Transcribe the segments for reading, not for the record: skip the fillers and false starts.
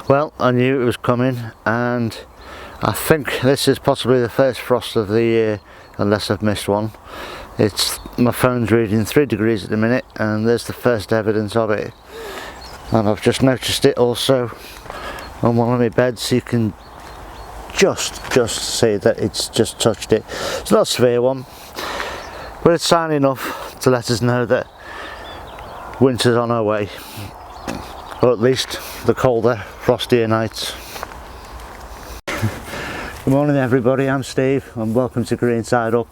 Well, I knew it was coming, and I think this is possibly the first frost of the year, unless I've missed one. My phone's reading 3 degrees at the minute, and there's the first evidence of it. And I've just noticed it also on one of my beds. You can just see that it's just touched it. It's not a severe one, but it's sign enough to let us know that winter's on our way, or at least the colder, frostier nights. Good morning everybody, I'm Steve and welcome to Green Side Up.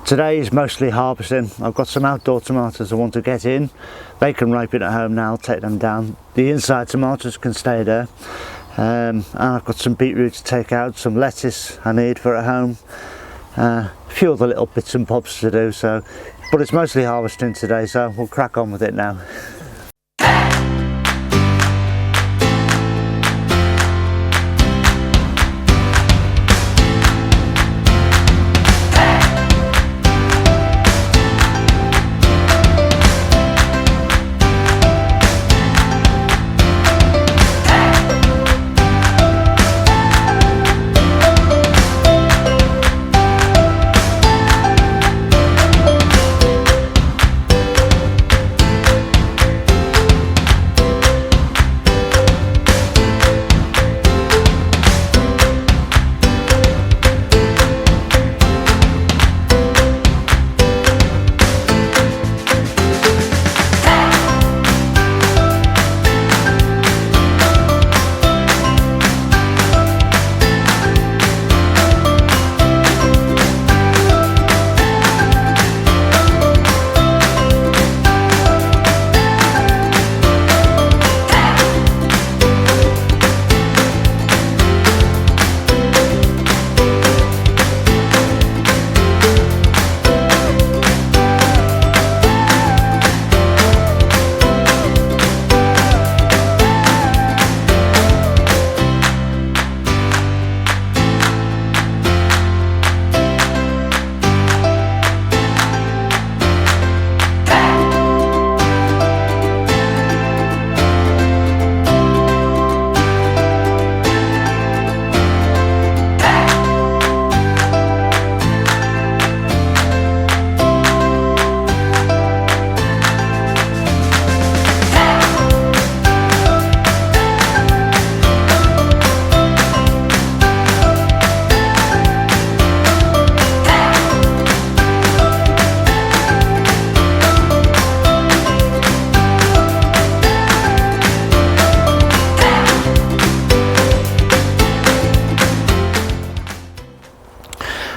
Today is mostly harvesting. I've got some outdoor tomatoes I want to get in. They can ripen at home now, I'll take them down. The inside tomatoes can stay there. And I've got some beetroot to take out, some lettuce I need for at home. A few other little bits and bobs to do, but it's mostly harvesting today, so we'll crack on with it now.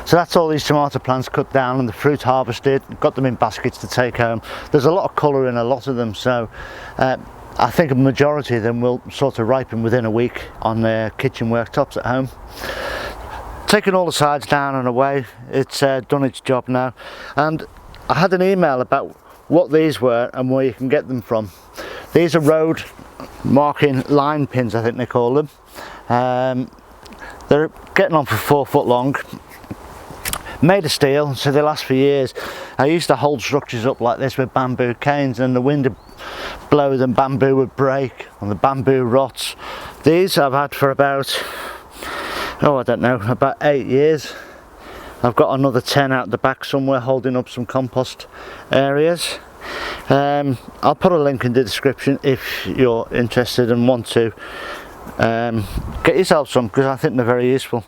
So that's all these tomato plants cut down and the fruit harvested, got them in baskets to take home. There's a lot of colour in a lot of them, so I think a majority of them will sort of ripen within a week on their kitchen worktops at home. Taking all the sides down and away, it's done its job now. And I had an email about what these were and where you can get them from. These are road marking line pins, I think they call them. They're getting on for 4 foot long. Made of steel, so they last for years. I used to hold structures up like this with bamboo canes, and the wind would blow them, bamboo would break and the bamboo rots. These I've had for about, I don't know, about 8 years. I've got another 10 out the back somewhere holding up some compost areas. I'll put a link in the description if you're interested and want to get yourself some, because I think they're very useful.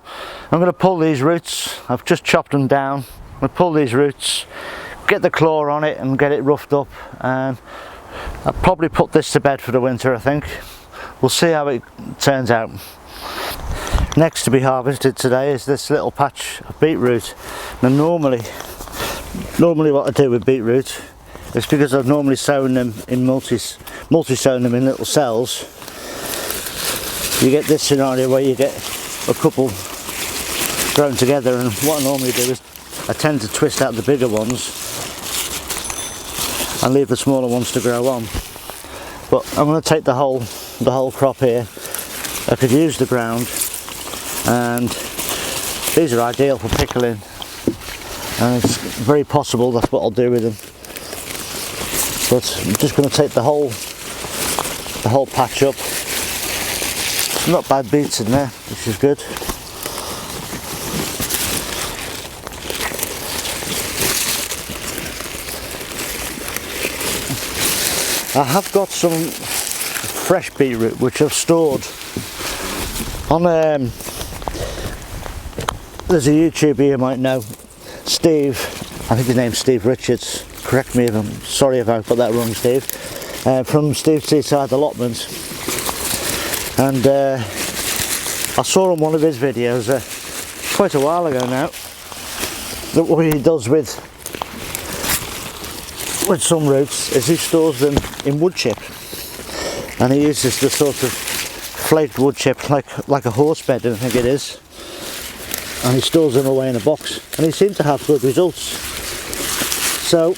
I'm going to pull these roots. I've just chopped them down. I'm going to pull these roots, get the claw on it and get it roughed up, and I'll probably put this to bed for the winter, I think. We'll see how it turns out. Next to be harvested today is this little patch of beetroot. Now normally what I do with beetroot is, because I've normally sown them in multi-sown them in little cells, you get this scenario where you get a couple grown together, and what I normally do is I tend to twist out the bigger ones and leave the smaller ones to grow on. But I'm going to take the whole crop here. I could use the ground, and these are ideal for pickling, and it's very possible that's what I'll do with them. But I'm just going to take the whole patch up Not bad beets in there, which is good. I have got some fresh beetroot which I've stored on there's a YouTuber you might know, Steve, I think his name's Steve Richards, correct me if I'm sorry if I've got that wrong, Steve, from Steve's Seaside Allotment, and I saw on one of his videos quite a while ago now that what he does with some roots is he stores them in wood chip, and he uses the sort of flaked wood chip like a horse bed, I think it is, and he stores them away in a box, and he seemed to have good results. So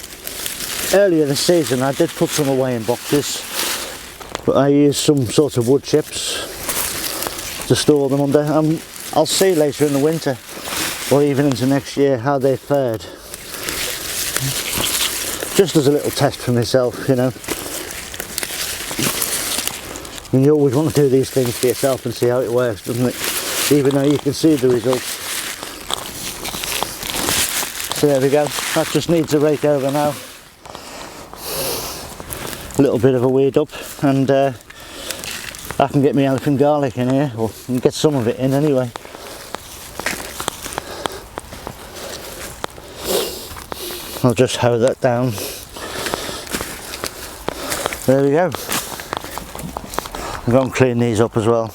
earlier this season I did put some away in boxes, but I used some sort of wood chips to store them under. I'll see later in the winter or even into next year how they fared, just as a little test for myself, you know. And you always want to do these things for yourself and see how it works, doesn't it? Even though you can see the results. So there we go, that just needs a rake over now. A little bit of a weed up, and I can get my elephant garlic in here, or I can get some of it in anyway. I'll just hoe that down. There we go. I'm going to clean these up as well.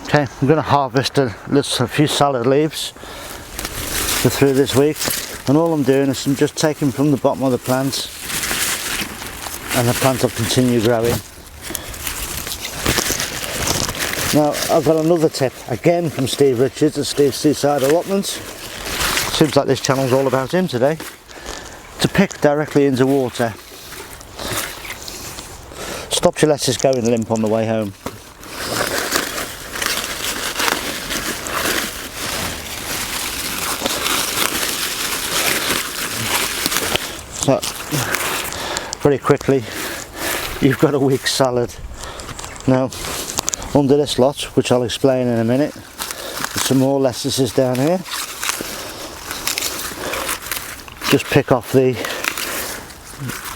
Okay, I'm going to harvest a few salad leaves through this week, and all I'm doing is I'm just taking from the bottom of the plants, and the plant will continue growing. Now I've got another tip again from Steve Richards at Steve's Seaside Allotments. Seems like this channel's all about him today. To pick directly into water. Stops your lettuce going limp on the way home. So, very quickly, you've got a week's salad. Now, under this lot, which I'll explain in a minute, there's some more lettuces down here. Just pick off the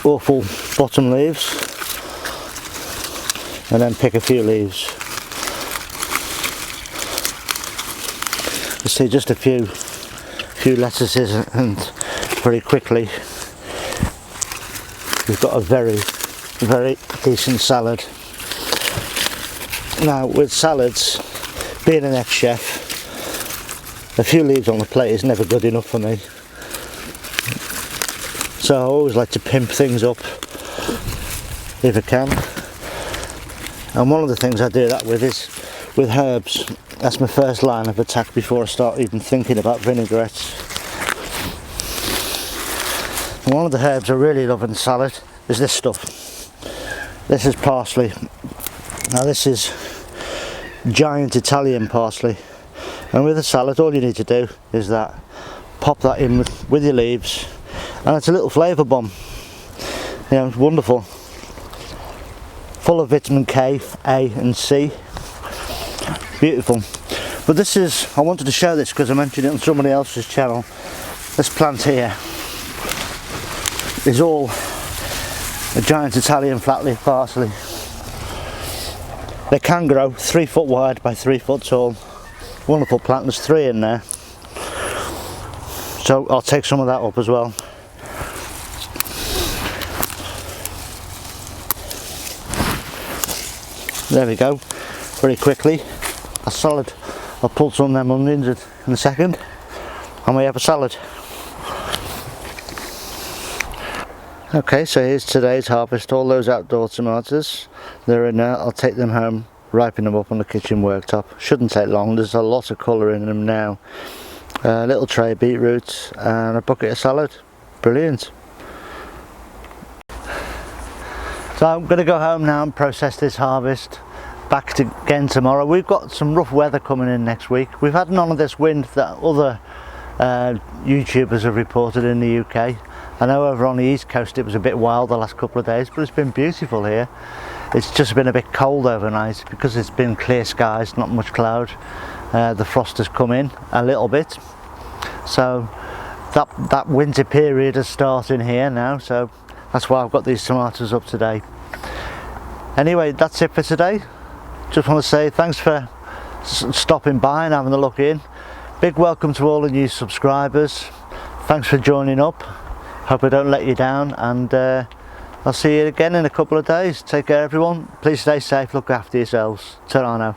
awful bottom leaves, and then pick a few leaves. You see, just a few lettuces, and very quickly we've got a very decent salad. Now with salads, being an ex-chef, a few leaves on the plate is never good enough for me. So I always like to pimp things up if I can. And one of the things I do that with is with herbs. That's my first line of attack before I start even thinking about vinaigrettes. And one of the herbs I really love in salad is this stuff. This is parsley. Now this is giant Italian parsley, and with a salad all you need to do is that, pop that in with your leaves, and it's a little flavour bomb. You know, it's wonderful. Full of vitamin K, A and C. Beautiful. But this is, I wanted to show this because I mentioned it on somebody else's channel. This plant here is all a giant Italian flatleaf parsley. They can grow 3 foot wide by 3 foot tall. Wonderful plant, there's 3 in there. So I'll take some of that up as well. There we go, very quickly. A salad. I'll pull some of them onions in a second, and we have a salad. Okay, so here's today's harvest. All those outdoor tomatoes, they're in there. I'll take them home, ripen them up on the kitchen worktop. Shouldn't take long, there's a lot of colour in them now. A little tray of beetroot and a bucket of salad. Brilliant. So I'm going to go home now and process this harvest. Back again tomorrow. We've got some rough weather coming in next week. We've had none of this wind that other YouTubers have reported in the UK. I know over on the east coast it was a bit wild the last couple of days, but it's been beautiful here. It's just been a bit cold overnight because it's been clear skies, not much cloud. The frost has come in a little bit, so that winter period is starting here now, so that's why I've got these tomatoes up today. Anyway, that's it for today. Just want to say thanks for stopping by and having a look in. Big welcome to all the new subscribers. Thanks for joining up. Hope I don't let you down, and I'll see you again in a couple of days. Take care everyone. Please stay safe, look after yourselves. Ta-ra now.